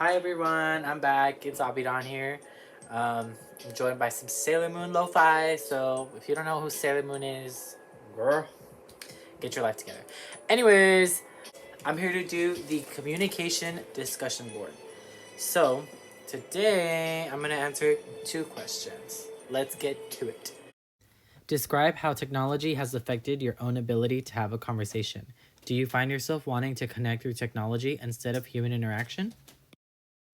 Hi everyone, I'm back. It's Abidon here. I'm joined by some Sailor Moon lo-fi. So if you don't know who Sailor Moon is, girl, get your life together. Anyways, I'm here to do the communication discussion board. So today I'm gonna answer two questions. Let's get to it. Describe how technology has affected your own ability to have a conversation. Do you find yourself wanting to connect through technology instead of human interaction?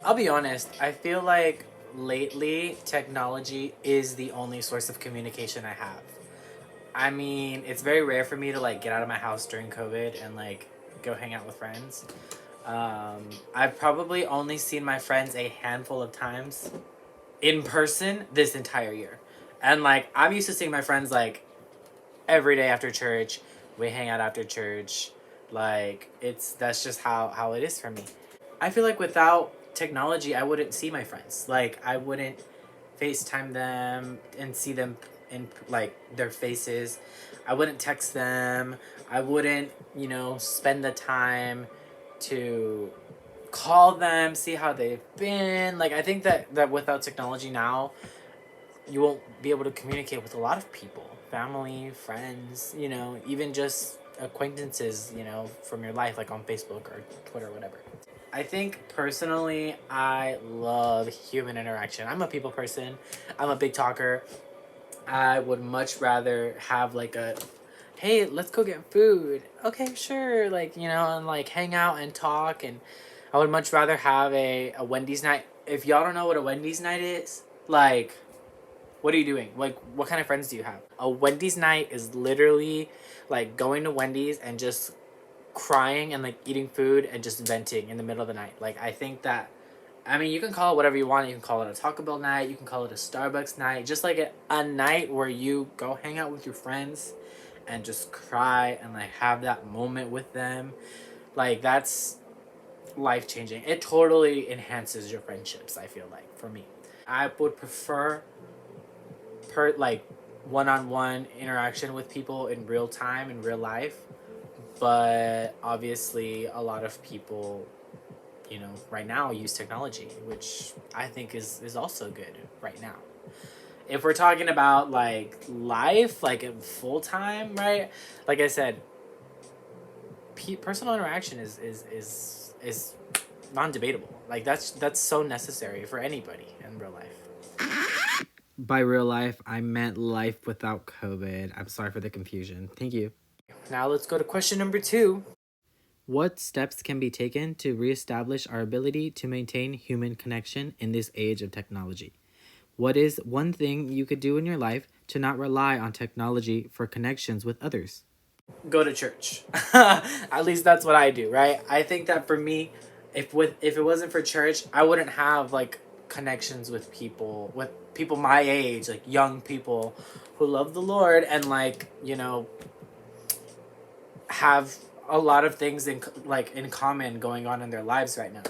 I'll be honest, I feel like lately technology is the only source of communication I have. I mean, it's very rare for me to like get out of my house during COVID and like go hang out with friends. I've probably only seen my friends a handful of times in person this entire year. And like I'm used to seeing my friends like every day after church. We hang out after church. Like that's just how it is for me. I feel like without technology, I wouldn't see my friends. Like I wouldn't FaceTime them and see them in like their faces. I wouldn't text them. I wouldn't, spend the time to call them, see how they've been. Like I think that without technology now, you won't be able to communicate with a lot of people, family, friends, even just acquaintances, from your life, like on Facebook or Twitter or whatever. I think personally, I love human interaction. I'm a people person. I'm a big talker. I would much rather have like a, hey, let's go get food. Okay, sure. Like, and like hang out and talk. And I would much rather have a Wendy's night. If y'all don't know what a Wendy's night is, like, what are you doing? Like, what kind of friends do you have? A Wendy's night is literally like going to Wendy's and just crying and like eating food and just venting in the middle of the night. Like, I think that, I mean, you can call it whatever you want. You can call it a Taco Bell night. You can call it a Starbucks night. Just like a night where you go hang out with your friends and just cry and like have that moment with them. Like, that's life changing. It totally enhances your friendships, I feel like, for me. I would prefer like one-on-one interaction with people in real time in real life, but obviously a lot of people right now use technology, which I think is also good right now. If we're talking about like life, like in full time, right, like I said, personal interaction is non-debatable. Like that's so necessary for anybody in real life. By real life, I meant life without COVID. I'm sorry for the confusion. Thank you. Now let's go to question number 2. What steps can be taken to reestablish our ability to maintain human connection in this age of technology? What is one thing you could do in your life to not rely on technology for connections with others? Go to church. At least that's what I do, right? I think that for me, if it wasn't for church, I wouldn't have like connections with people my age, like young people who love the Lord and like, have a lot of things in common going on in their lives right now.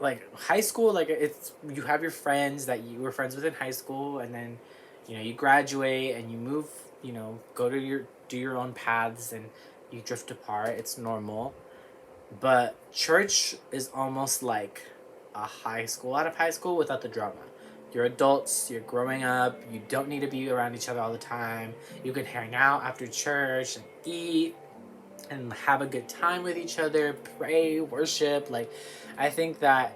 Like high school, like it's you have your friends that you were friends with in high school, and then you graduate and you move, go to do your own paths and you drift apart. It's normal. But church is almost like a high school out of high school without the drama. You're adults, you're growing up, you don't need to be around each other all the time. You can hang out after church and eat and have a good time with each other, pray, worship. Like, I think that,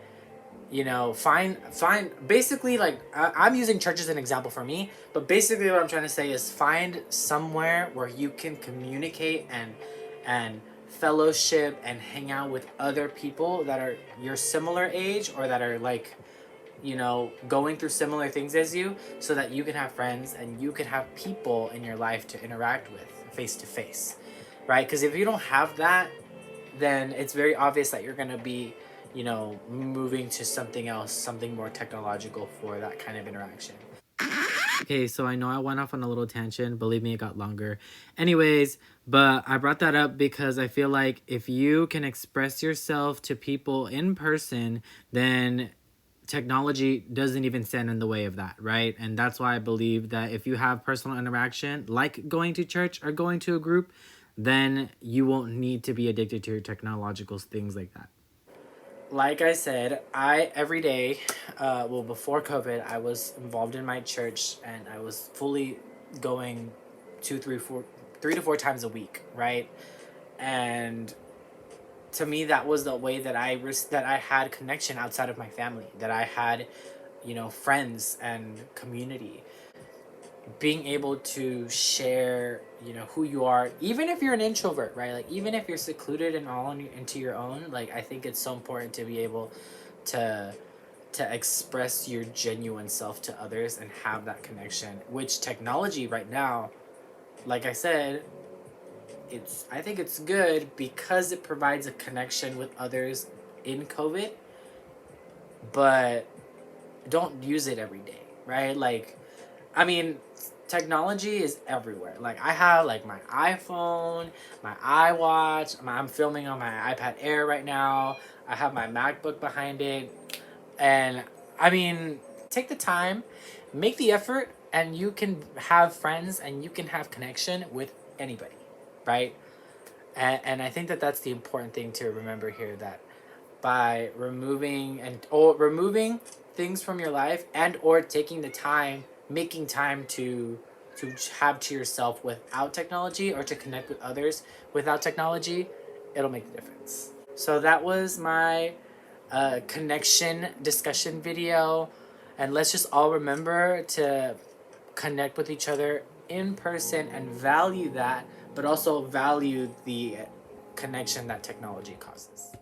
find basically, like, I'm using church as an example for me, but basically what I'm trying to say is find somewhere where you can communicate and fellowship and hang out with other people that are your similar age or that are like going through similar things as you, so that you can have friends and you can have people in your life to interact with face to face, right? Because if you don't have that, then it's very obvious that you're going to be moving to something else, something more technological for that kind of interaction. Okay, so I know I went off on a little tangent. Believe me, it got longer. Anyways, but I brought that up because I feel like if you can express yourself to people in person, then technology doesn't even stand in the way of that, right? And that's why I believe that if you have personal interaction, like going to church or going to a group, then you won't need to be addicted to your technological things like that. like I said, I every day, well, before COVID, I was involved in my church, and I was fully going 3 to 4 times a week, right? And to me, that was the way that that I had connection outside of my family, that I had, friends and community. Being able to share, who you are, even if you're an introvert, right? Like, even if you're secluded and all into your own, like, I think it's so important to be able to express your genuine self to others and have that connection, which technology right now, like I said, I think it's good because it provides a connection with others in COVID, but don't use it every day, right? Like, I mean, technology is everywhere. Like, I have like my iPhone, my iWatch, I'm filming on my iPad Air right now. I have my MacBook behind it. And I mean, take the time, make the effort, and you can have friends and you can have connection with anybody, right? And I think that that's the important thing to remember here, that by removing things from your life, and or taking the time, making time to have to yourself without technology, or to connect with others without technology, it'll make the difference. So that was my connection discussion video, and let's just all remember to connect with each other in person and value that, but also value the connection that technology causes.